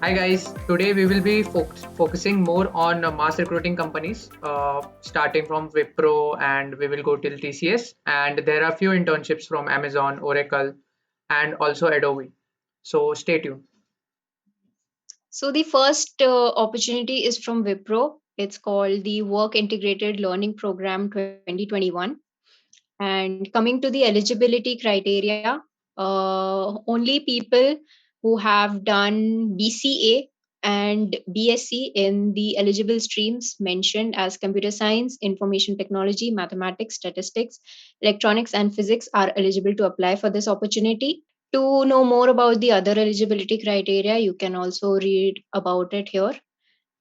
Hi guys, today we will be focusing more on mass recruiting companies, starting from Wipro and we will go till TCS. And there are few internships from Amazon, Oracle, and also Adobe. So stay tuned. So the first opportunity is from Wipro. It's called the Work Integrated Learning Program 2021. And coming to the eligibility criteria, only people who have done BCA and BSc in the eligible streams mentioned as computer science, information technology, mathematics, statistics, electronics, and physics are eligible to apply for this opportunity. To know more about the other eligibility criteria, you can also read about it here.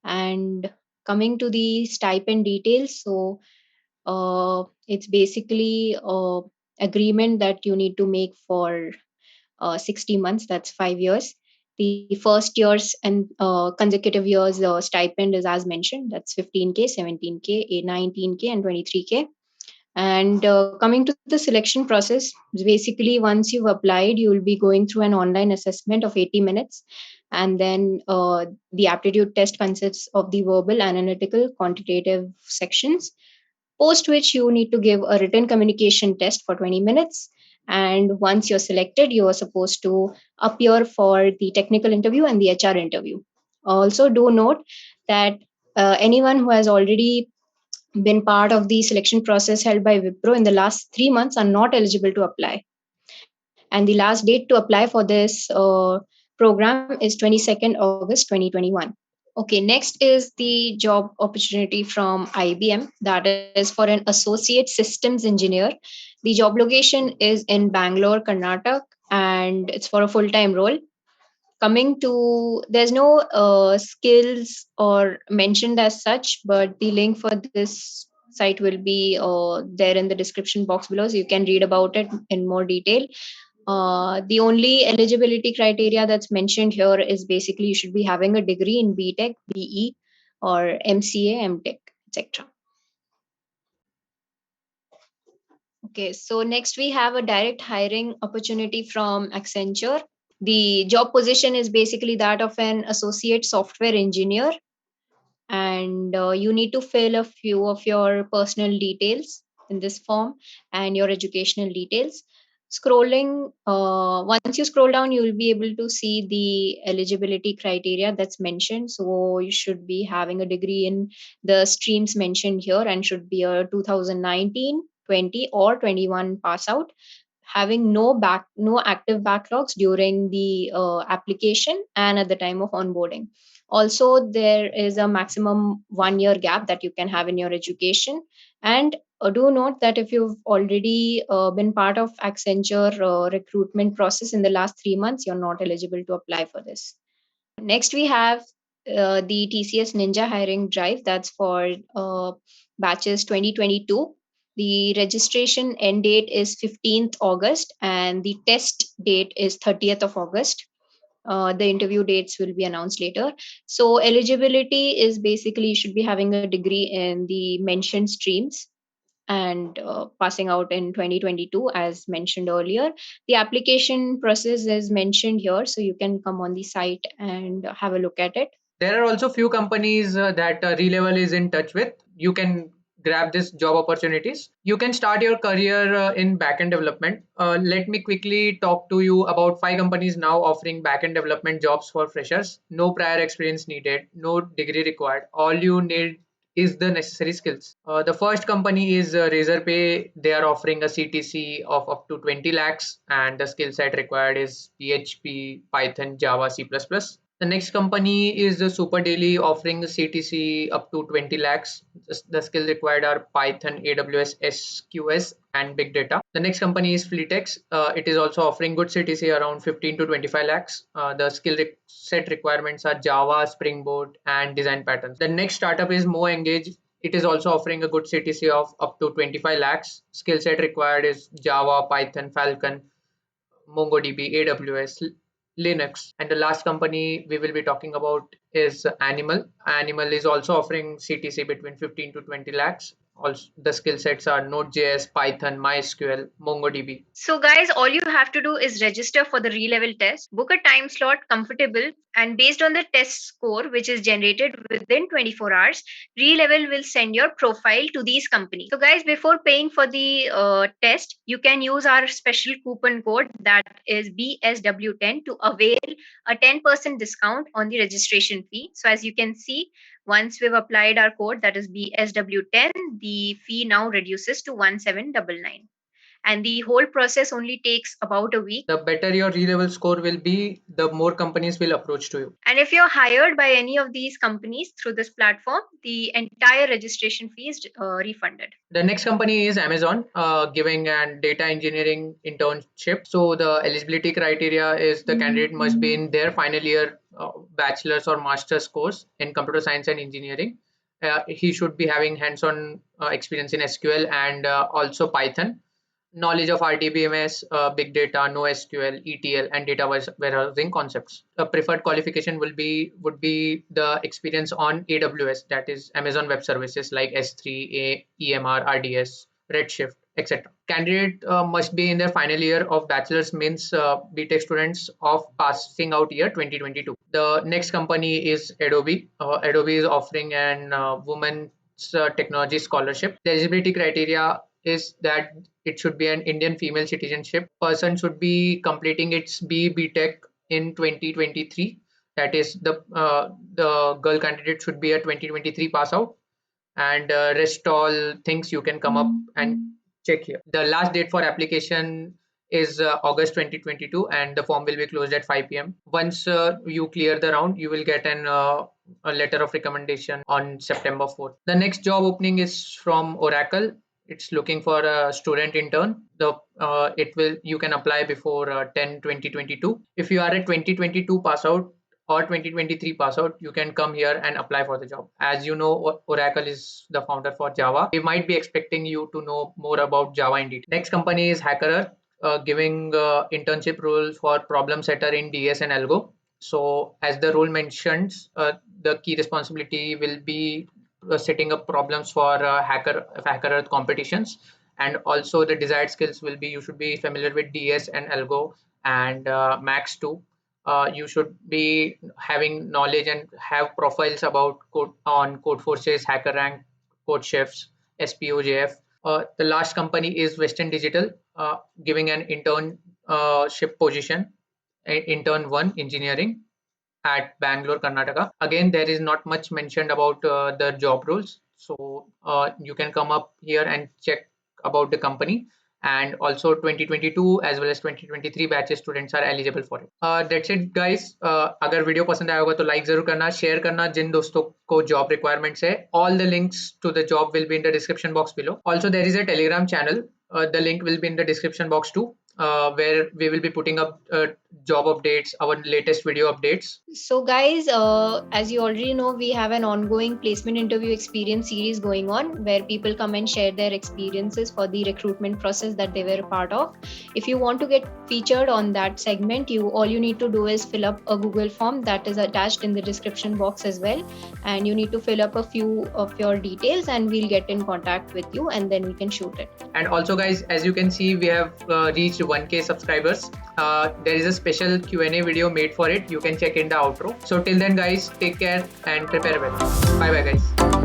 And coming to the stipend details, so it's basically agreement that you need to make for 60 months, that's 5 years. The first years and consecutive years stipend is as mentioned, that's 15K, 17K, 19K, and 23K. And coming to the selection process, basically once you've applied, you will be going through an online assessment of 80 minutes. And then the aptitude test consists of the verbal, analytical, quantitative sections, post which you need to give a written communication test for 20 minutes. And once you're selected, you are supposed to appear for the technical interview and the HR interview. Also, do note that anyone who has already been part of the selection process held by Wipro in the last 3 months are not eligible to apply. And the last date to apply for this program is 22nd August 2021. Okay, next is the job opportunity from IBM, that is for an associate systems engineer. The job location is in Bangalore, Karnataka, and it's for a full time role. Coming to, there's no skills or mentioned as such, but the link for this site will be there in the description box below, so you can read about it in more detail. The only eligibility criteria that's mentioned here is basically you should be having a degree in BTech, BE, or MCA, MTech, etc. Okay, so next we have a direct hiring opportunity from Accenture. The job position is basically that of an associate software engineer, and you need to fill a few of your personal details in this form and your educational details. Scrolling, once you scroll down, you will be able to see the eligibility criteria that's mentioned. So you should be having a degree in the streams mentioned here and should be a 2019, 20, or 21 pass out, having no active backlogs during the application and at the time of onboarding. Also, there is a maximum 1 year gap that you can have in your education. And do note that if you've already been part of Accenture recruitment process in the last 3 months, you're not eligible to apply for this. Next, we have the TCS Ninja hiring drive. That's for batches 2022. The registration end date is 15th August and the test date is 30th of August. The interview dates will be announced later. So eligibility is basically you should be having a degree in the mentioned streams and passing out in 2022 as mentioned earlier. The application process is mentioned here, so you can come on the site and have a look at it. There are also few companies that Relevel is in touch with. You can grab this job opportunities. You can start your career in backend development. Let me quickly talk to you about five companies now offering backend development jobs for freshers. No prior experience needed, no degree required. All you need is the necessary skills. The first company is Razorpay. They are offering a CTC of up to 20 lakhs, and the skill set required is PHP, Python, Java, C++. The next company is the Super Daily, offering the CTC up to 20 lakhs. The skills required are Python, AWS, SQS, and big data. The next company is Fleetex. It is also offering good CTC around 15 to 25 lakhs. The set requirements are Java, Spring Boot, and design patterns. The next startup is Mo Engage. It is also offering a good CTC of up to 25 lakhs. Skill set required is Java, Python, Falcon, MongoDB, AWS, Linux. And the last company we will be talking about is Animal. Animal is also offering CTC between 15 to 20 lakhs. Also, the skill sets are Node.js, Python, MySQL, MongoDB. So, guys, all you have to do is register for the re-level test, book a time slot comfortable, and based on the test score, which is generated within 24 hours, re-level will send your profile to these companies. So, guys, before paying for the test, you can use our special coupon code that is BSW10 to avail a 10% discount on the registration fee. So, as you can see, once we've applied our code that is BSW10, the fee now reduces to 1799, and the whole process only takes about a week. The better your re-level score will be, the more companies will approach to you. And if you're hired by any of these companies through this platform, the entire registration fee is refunded. The next company is Amazon, giving an data engineering internship. So the eligibility criteria is the candidate must be in their final year bachelor's or master's course in computer science and engineering. He should be having hands-on experience in SQL and also Python, knowledge of RDBMS, big data, NoSQL, ETL, and data warehousing concepts. A preferred qualification would be the experience on AWS, that is Amazon Web Services like S3, EMR, RDS, Redshift, etc. Candidate must be in their final year of bachelor's, means BTech students of passing out year 2022. The next company is Adobe. Adobe is offering an women's technology scholarship. The eligibility criteria is that it should be an Indian female citizenship. Person should be completing its BE Tech in 2023. That is the girl candidate should be a 2023 pass out, and rest all things you can come up and check here. The last date for application is August 2022, and the form will be closed at 5 p.m. Once you clear the round, you will get a letter of recommendation on September 4th. The next job opening is from Oracle. It's looking for a student intern. You can apply before 10/20/22. If you are a 2022 pass out or 2023 pass out, you can come here and apply for the job. As you know, Oracle is the founder for Java. We might be expecting you to know more about Java in detail. Next company is HackerEarth, giving internship roles for problem setter in DS and Algo. So as the role mentions, the key responsibility will be setting up problems for HackerEarth competitions, and also the desired skills will be you should be familiar with DS and Algo and Max 2. You should be having knowledge and have profiles about Codeforces, HackerRank, CodeChefs, SPOJF. The last company is Western Digital, giving an internship position, intern 1 engineering at Bangalore, Karnataka. Again, there is not much mentioned about the job roles. So you can come up here and check about the company. And also 2022 as well as 2023 batches students are eligible for it. That's it guys. अगर video पसंद आया होगा तो like जरूर करना, share करना जिन दोस्तों को जॉब रिक्वायरमेंट्स है. All the links to the job will be in the description box below. Also there is a Telegram channel. The link will be in the description box too, where we will be putting up job updates, our latest video updates. So, guys, as you already know, we have an ongoing placement interview experience series going on where people come and share their experiences for the recruitment process that they were a part of. If you want to get featured on that segment, all you need to do is fill up a Google form that is attached in the description box as well, and you need to fill up a few of your details, and we'll get in contact with you, and then we can shoot it. And also, guys, as you can see, we have reached 1K subscribers. There is a special Q&A video made for it. You can check in the outro. So till then guys, take care and prepare well. Bye bye guys.